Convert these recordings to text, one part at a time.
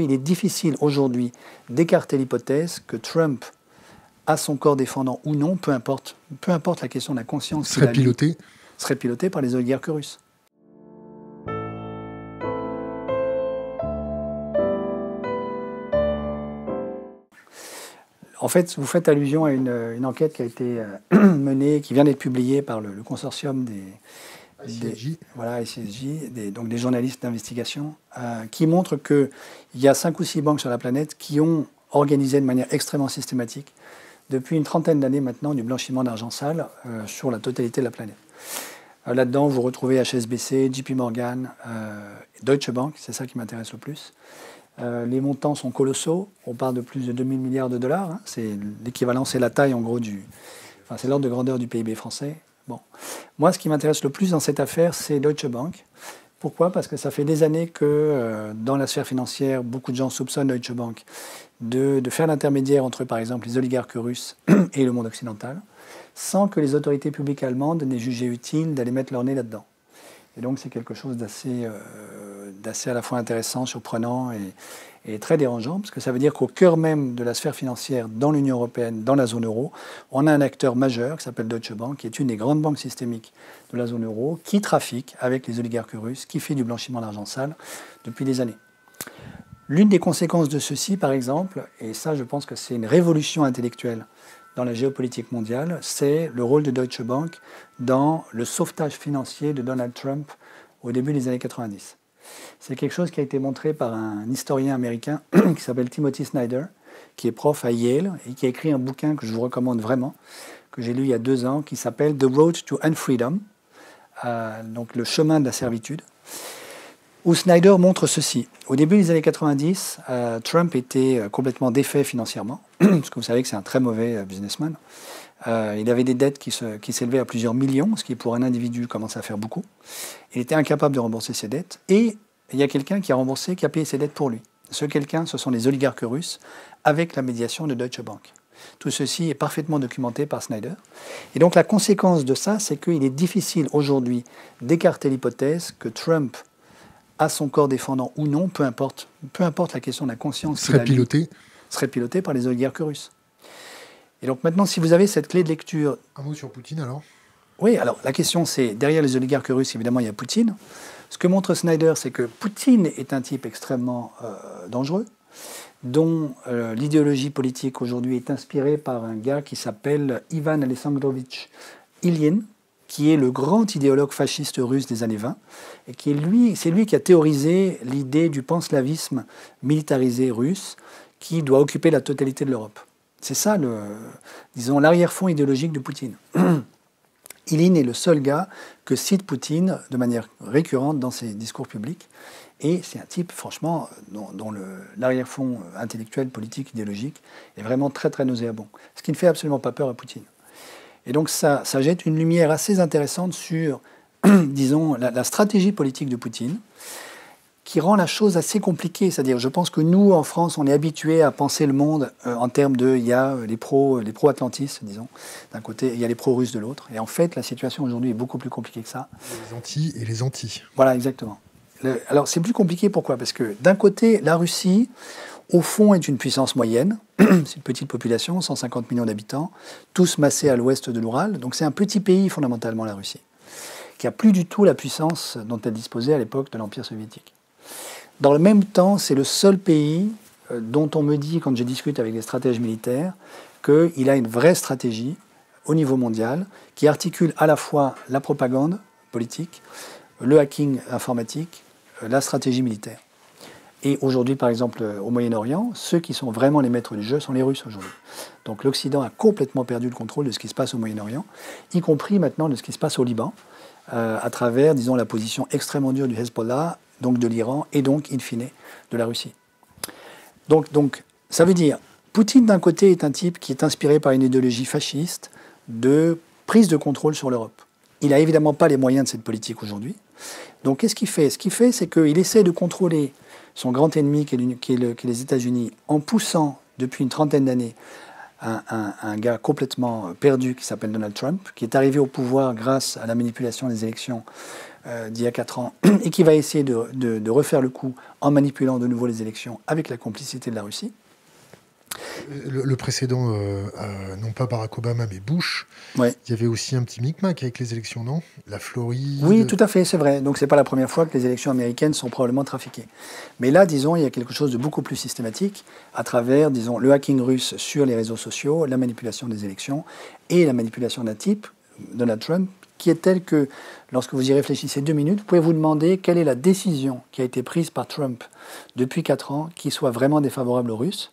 Il est difficile aujourd'hui d'écarter l'hypothèse que Trump a son corps défendant ou non, peu importe la question de la conscience, serait piloté par les oligarques russes. En fait, vous faites allusion à une enquête qui a été menée, qui vient d'être publiée par le consortium des des journalistes d'investigation, qui montre qu'il y a 5 ou 6 banques sur la planète qui ont organisé de manière extrêmement systématique, depuis une trentaine d'années maintenant, du blanchiment d'argent sale sur la totalité de la planète. Là-dedans, vous retrouvez HSBC, JP Morgan, Deutsche Bank, c'est ça qui m'intéresse le plus. Les montants sont colossaux, on parle de plus de 2000 milliards de dollars, hein. C'est l'équivalent, c'est la taille en gros c'est l'ordre de grandeur du PIB français. Bon. Moi, ce qui m'intéresse le plus dans cette affaire, c'est Deutsche Bank. Pourquoi ? Parce que ça fait des années que dans la sphère financière, beaucoup de gens soupçonnent Deutsche Bank de faire l'intermédiaire entre, par exemple, les oligarques russes et le monde occidental, sans que les autorités publiques allemandes n'aient jugé utile d'aller mettre leur nez là-dedans. Et donc, c'est quelque chose d'assez à la fois intéressant, surprenant et très dérangeant, parce que ça veut dire qu'au cœur même de la sphère financière, dans l'Union européenne, dans la zone euro, on a un acteur majeur qui s'appelle Deutsche Bank, qui est une des grandes banques systémiques de la zone euro, qui trafique avec les oligarques russes, qui fait du blanchiment d'argent sale depuis des années. L'une des conséquences de ceci, par exemple, et ça je pense que c'est une révolution intellectuelle dans la géopolitique mondiale, c'est le rôle de Deutsche Bank dans le sauvetage financier de Donald Trump au début des années 90. C'est quelque chose qui a été montré par un historien américain qui s'appelle Timothy Snyder, qui est prof à Yale et qui a écrit un bouquin que je vous recommande vraiment, que j'ai lu il y a 2 ans, qui s'appelle The Road to Unfreedom, donc le chemin de la servitude, où Snyder montre ceci. Au début des années 90, Trump était complètement défait financièrement, parce que vous savez que c'est un très mauvais businessman. Il avait des dettes qui s'élevaient à plusieurs millions, ce qui pour un individu commence à faire beaucoup. Il était incapable de rembourser ses dettes. Et il y a quelqu'un qui a payé ses dettes pour lui. Ce quelqu'un, ce sont les oligarques russes, avec la médiation de Deutsche Bank. Tout ceci est parfaitement documenté par Snyder. Et donc la conséquence de ça, c'est qu'il est difficile aujourd'hui d'écarter l'hypothèse que Trump a son corps défendant ou non, peu importe la question de la conscience, serait piloté par les oligarques russes. Et donc maintenant, si vous avez cette clé de lecture... Un mot sur Poutine alors ? Oui, alors la question c'est, derrière les oligarques russes, évidemment, il y a Poutine. Ce que montre Snyder, c'est que Poutine est un type extrêmement dangereux, dont l'idéologie politique aujourd'hui est inspirée par un gars qui s'appelle Ivan Alexandrovitch Ilyin, qui est le grand idéologue fasciste russe des années 20, et c'est lui qui a théorisé l'idée du panslavisme militarisé russe qui doit occuper la totalité de l'Europe. C'est ça, l'arrière-fond idéologique de Poutine. Ilyin est le seul gars que cite Poutine de manière récurrente dans ses discours publics. Et c'est un type, franchement, dont l'arrière-fond intellectuel, politique, idéologique est vraiment très, très nauséabond. Ce qui ne fait absolument pas peur à Poutine. Et donc ça jette une lumière assez intéressante sur, disons, la stratégie politique de Poutine, qui rend la chose assez compliquée. C'est-à-dire, je pense que nous, en France, on est habitués à penser le monde en termes de... Il y a les pro-atlantistes, disons, d'un côté, et il y a les pro-russes de l'autre. Et en fait, la situation aujourd'hui est beaucoup plus compliquée que ça. Les anti et les anti. Voilà, exactement. Alors, c'est plus compliqué, pourquoi ? Parce que, d'un côté, la Russie, au fond, est une puissance moyenne. C'est une petite population, 150 millions d'habitants, tous massés à l'ouest de l'Oural. Donc, c'est un petit pays, fondamentalement, la Russie, qui n'a plus du tout la puissance dont elle disposait à l'époque de l'Empire soviétique. Dans le même temps, c'est le seul pays dont on me dit, quand je discute avec des stratèges militaires, qu'il a une vraie stratégie au niveau mondial qui articule à la fois la propagande politique, le hacking informatique, la stratégie militaire. Et aujourd'hui, par exemple, au Moyen-Orient, ceux qui sont vraiment les maîtres du jeu sont les Russes aujourd'hui. Donc l'Occident a complètement perdu le contrôle de ce qui se passe au Moyen-Orient, y compris maintenant de ce qui se passe au Liban, à travers, disons, la position extrêmement dure du Hezbollah, donc de l'Iran, et donc, in fine, de la Russie. Donc, ça veut dire, Poutine, d'un côté, est un type qui est inspiré par une idéologie fasciste de prise de contrôle sur l'Europe. Il n'a évidemment pas les moyens de cette politique aujourd'hui. Donc, qu'est-ce qu'il fait ? Ce qu'il fait, c'est qu'il essaie de contrôler son grand ennemi, qui est les États-Unis, en poussant, depuis une trentaine d'années, un gars complètement perdu qui s'appelle Donald Trump, qui est arrivé au pouvoir grâce à la manipulation des élections d'il y a 4 ans et qui va essayer de refaire le coup en manipulant de nouveau les élections avec la complicité de la Russie. Le précédent, non pas Barack Obama, mais Bush, Ouais. il y avait aussi un petit micmac avec les élections, non? La Floride... Oui, tout à fait, c'est vrai. Donc, ce n'est pas la première fois que les élections américaines sont probablement trafiquées. Mais là, disons, il y a quelque chose de beaucoup plus systématique à travers, disons, le hacking russe sur les réseaux sociaux, la manipulation des élections et la manipulation d'un type, Donald Trump, qui est tel que, lorsque vous y réfléchissez 2 minutes, vous pouvez vous demander quelle est la décision qui a été prise par Trump depuis 4 ans qui soit vraiment défavorable aux Russes.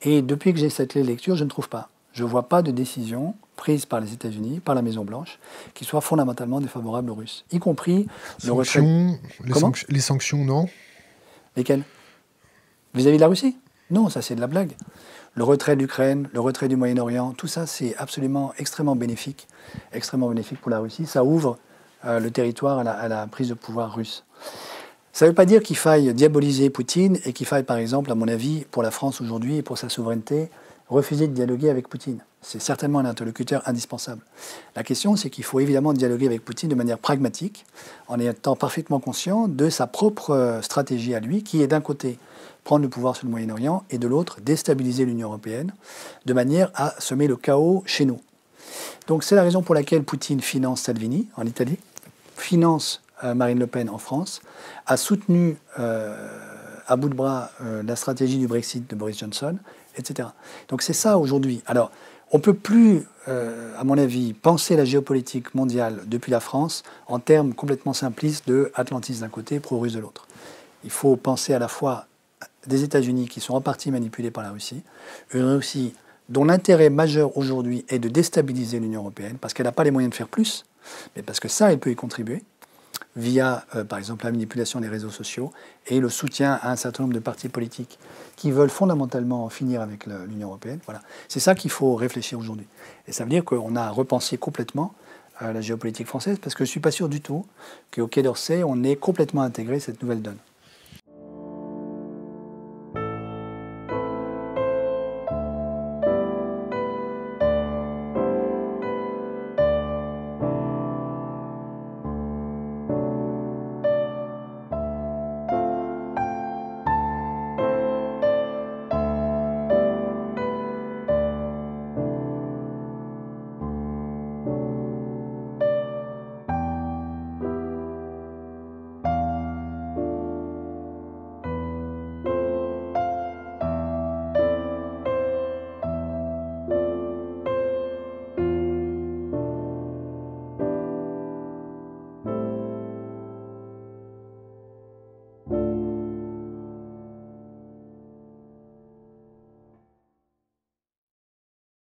Et depuis que j'ai cette lecture, je ne trouve pas. Je ne vois pas de décision prise par les États-Unis, par la Maison-Blanche, qui soit fondamentalement défavorable aux Russes, y compris le retrait... Comment ? Les sanctions, non? Lesquelles ? Vis-à-vis de la Russie ? Non, ça c'est de la blague. Le retrait de l'Ukraine, le retrait du Moyen-Orient, tout ça c'est absolument extrêmement bénéfique pour la Russie. Ça ouvre le territoire à la prise de pouvoir russe. Ça ne veut pas dire qu'il faille diaboliser Poutine et qu'il faille, par exemple, à mon avis, pour la France aujourd'hui et pour sa souveraineté, refuser de dialoguer avec Poutine. C'est certainement un interlocuteur indispensable. La question, c'est qu'il faut évidemment dialoguer avec Poutine de manière pragmatique, en étant parfaitement conscient de sa propre stratégie à lui, qui est d'un côté prendre le pouvoir sur le Moyen-Orient et de l'autre déstabiliser l'Union européenne, de manière à semer le chaos chez nous. Donc c'est la raison pour laquelle Poutine finance Salvini en Italie, finance Marine Le Pen en France, a soutenu à bout de bras la stratégie du Brexit de Boris Johnson, etc. Donc c'est ça aujourd'hui. Alors, on ne peut plus, à mon avis, penser la géopolitique mondiale depuis la France en termes complètement simplistes de Atlantis d'un côté, pro-russe de l'autre. Il faut penser à la fois des États-Unis qui sont en partie manipulés par la Russie, une Russie dont l'intérêt majeur aujourd'hui est de déstabiliser l'Union européenne, parce qu'elle n'a pas les moyens de faire plus, mais parce que ça, elle peut y contribuer, via, par exemple, la manipulation des réseaux sociaux et le soutien à un certain nombre de partis politiques qui veulent fondamentalement en finir avec l'Union européenne. Voilà. C'est ça qu'il faut réfléchir aujourd'hui. Et ça veut dire qu'on a repensé complètement la géopolitique française, parce que je ne suis pas sûr du tout qu'au Quai d'Orsay, on ait complètement intégré cette nouvelle donne.